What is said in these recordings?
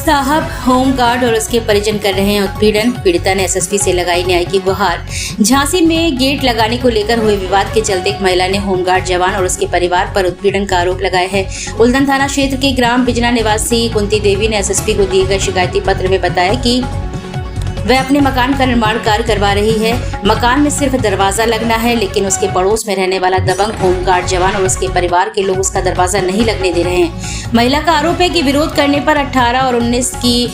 साहब होमगार्ड और उसके परिजन कर रहे हैं उत्पीड़न। पीड़िता ने एसएसपी से लगाई न्याय की गुहार। झांसी में गेट लगाने को लेकर हुए विवाद के चलते एक महिला ने होमगार्ड जवान और उसके परिवार पर उत्पीड़न का आरोप लगाया है। उल्दन थाना क्षेत्र के ग्राम बिजना निवासी कुंती देवी ने एसएसपी को दिए गए शिकायती पत्र में बताया कि वह अपने मकान का निर्माण कार्य करवा रही है। मकान में सिर्फ दरवाजा लगना है, लेकिन उसके पड़ोस में रहने वाला दबंग होमगार्ड जवान और उसके परिवार के लोग उसका दरवाजा नहीं लगने दे रहे हैं। महिला का आरोप है कि विरोध करने पर 18 और 19 की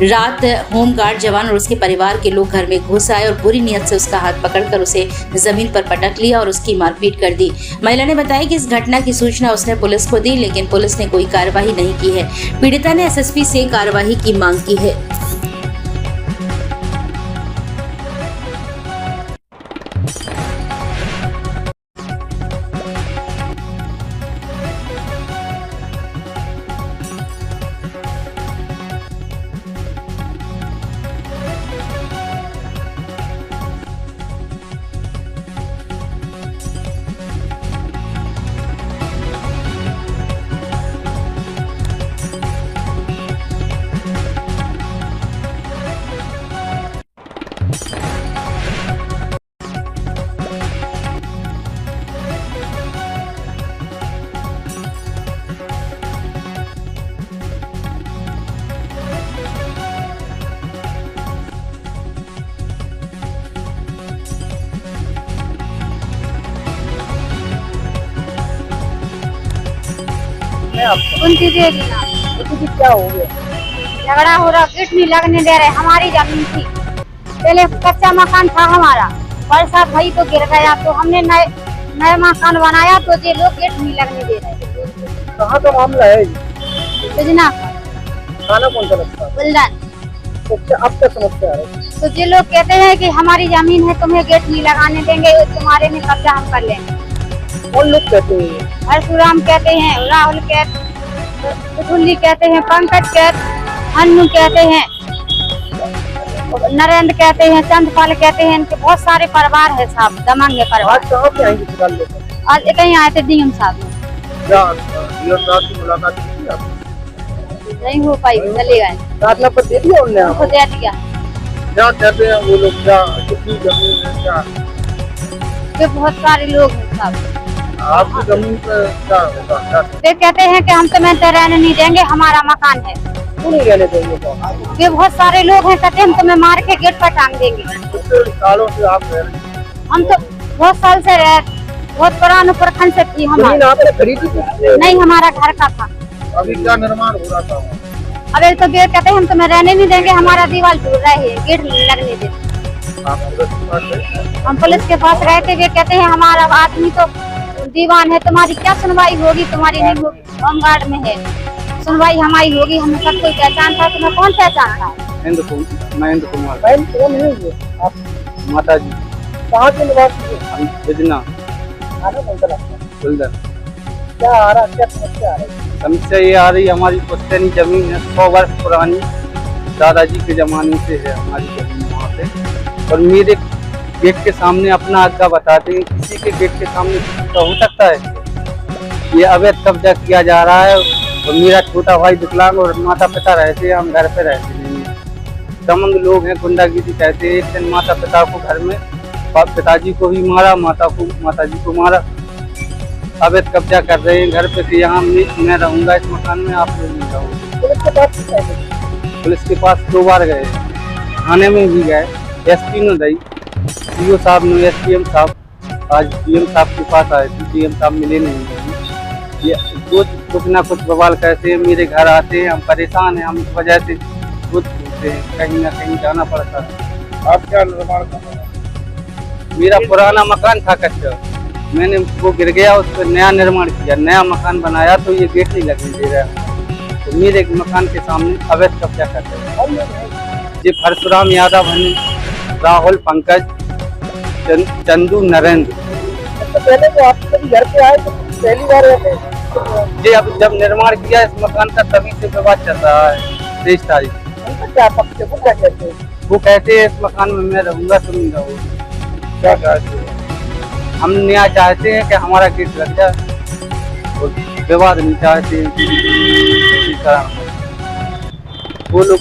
रात होमगार्ड जवान और उसके परिवार के लोग घर में घुस आए और बुरी नीयत से उसका हाथ पकड़कर उसे जमीन पर पटक लिया और उसकी मारपीट कर दी। महिला ने बताया कि इस घटना की सूचना उसने पुलिस को दी, लेकिन पुलिस ने कोई कार्रवाई नहीं की है। पीड़िता ने एसएसपी से कार्रवाई की मांग की है। कुंती देवी ना क्या हो गया? झगड़ा हो रहा, गेट नहीं लगने दे रहे। हमारी जमीन थी, पहले कच्चा मकान था हमारा, बरसात भई तो गिर गया, तो हमने नए मकान बनाया, तो ये लोग गेट नहीं लगने दे रहे। कहाँ का मामला है? बिजना थाना कौन सा लगता है? उल्दन। तो अब क्या समस्या है? तो ये लोग कहते हैं कि हमारी जमीन है, तुम्हें गेट नहीं लगाने देंगे, तुम्हारे में कब्जा हम कर लेंगे। कौन लोग कहते हैं? परशुराम कहते हैं, राहुल कहते, पुतुल्ली कहते हैं, पंकज कहते, अन्नू कहते हैं, नरेंद्र कहते हैं, चंद्रपाल कहते हैं। इनके बहुत सारे परिवार है साहब, दमंग है परिवार। आज कहाँ पे आएंगे निकाल लेकर? आज कहीं आए थे डीएम साहब में, क्या डीएम साहब की मुलाकात की आपने? नहीं हो पाई, चले गए। दाखिला पर दे दिया उन्होंने? उनको दे दिया। क्या कहते हैं वो लोग? क्या कितनी जमीन है? क्या ये बहुत सारे लोग हैं साहब। आपकी जमीन पे क्या होगा? क्या वे कहते हैं कि हम तुम्हें तो रहने नहीं देंगे, हमारा मकान है। क्यों नहीं रहने देंगे? ये बहुत सारे लोग हैं, कहते हैं हम तुम्हें मार के गेट पर टांग देंगे। कितने सालों से आप रह रहे हैं? हम तो बहुत साल से रहे, बहुत पुराने प्रखंड से थी जमीन हमारी। आपने खरीदी थी? नहीं, हमारा घर का था। अभी क्या निर्माण हो रहा था? अबे तो ये कहते हैं हम तुम्हें रहने नहीं देंगे, हमारा दीवार टूट रहा है, गेट नहीं लगने देते। आप पुलिस के पास गए? हम पुलिस के पास रहते हुए कहते हैं हमारा आदमी तो दीवान है, तुम्हारी क्या सुनवाई होगी? तुम्हारी नहीं होगी, होमगार्ड में है, सुनवाई हमारी होगी। हमें सब कोई पहचानता है, तुम्हें कौन पहचानता है? महेंद्र कुमार। बहन कौन है ये? आप? माता जी। कहाँ के निवासी है? बिजना। थाना कौन सा लगता है? उल्दन। क्या आ रहा, क्या समस्या आ रही? समस्या ये आ रही, हमारी पुश्तैनी जमीन है, 100 वर्ष पुरानी, दादाजी के जमाने से है हमारी जमीन वहाँ पे। और मेरे गेट के सामने अपना आज्ञा बताते हैं, किसी के गेट के सामने तो हो सकता है। ये अवैध कब्जा किया जा रहा है। और मेरा छोटा भाई विकलांग और माता पिता रहते हैं, हम घर पे रहते नहीं हैं। दमंग लोग हैं, गुंडागिरी कहते हैं। एक दिन माता पिता को घर में, पिताजी को भी मारा, माताजी को मारा। अवैध कब्जा कर रहे हैं घर पे कि यहाँ मैं रहूँगा इस मकान में, आप लोग नहीं रहोगे। पुलिस के पास 2 बार गए, थाने में भी गए, एसपी ने दी, सीओ साहब ने, एसडीएम साहब, आज डीएम साहब के पास आए थे, डीएम साहब मिले नहीं। ये कुछ ना कुछ बवाल कहते हैं, मेरे घर आते हैं, हम परेशान हैं, हम इस वजह से खुद घूमते हैं, कहीं ना कहीं जाना पड़ता है। आप क्या निर्माण कर रहे हैं? मेरा पुराना मकान था कच्चा, मैंने वो गिर गया, उस पर नया निर्माण किया, नया मकान बनाया, तो ये गेट नहीं लगने दे रहा है। तो मेरे मकान के सामने अवैध कब्जा कर रहे हैं। ये परशुराम यादव है, राहुल, पंकज, चंदू, नरेंद्र। तो पहले तो आप कभी घर पे आए तो पहली बार रहते? जी, अब जब निर्माण किया इस मकान का तभी से विवाद चल रहा है। 23 तारीख क्या पक्ष, वो क्या कहते हैं? वो कहते हैं इस मकान में मैं रहूंगा, तुम नहीं रहोगे। क्या कहते हैं? हम न्याय चाहते हैं कि हमारा गेट लग जाए, और विवाद नहीं चाहते हैं। वो लोग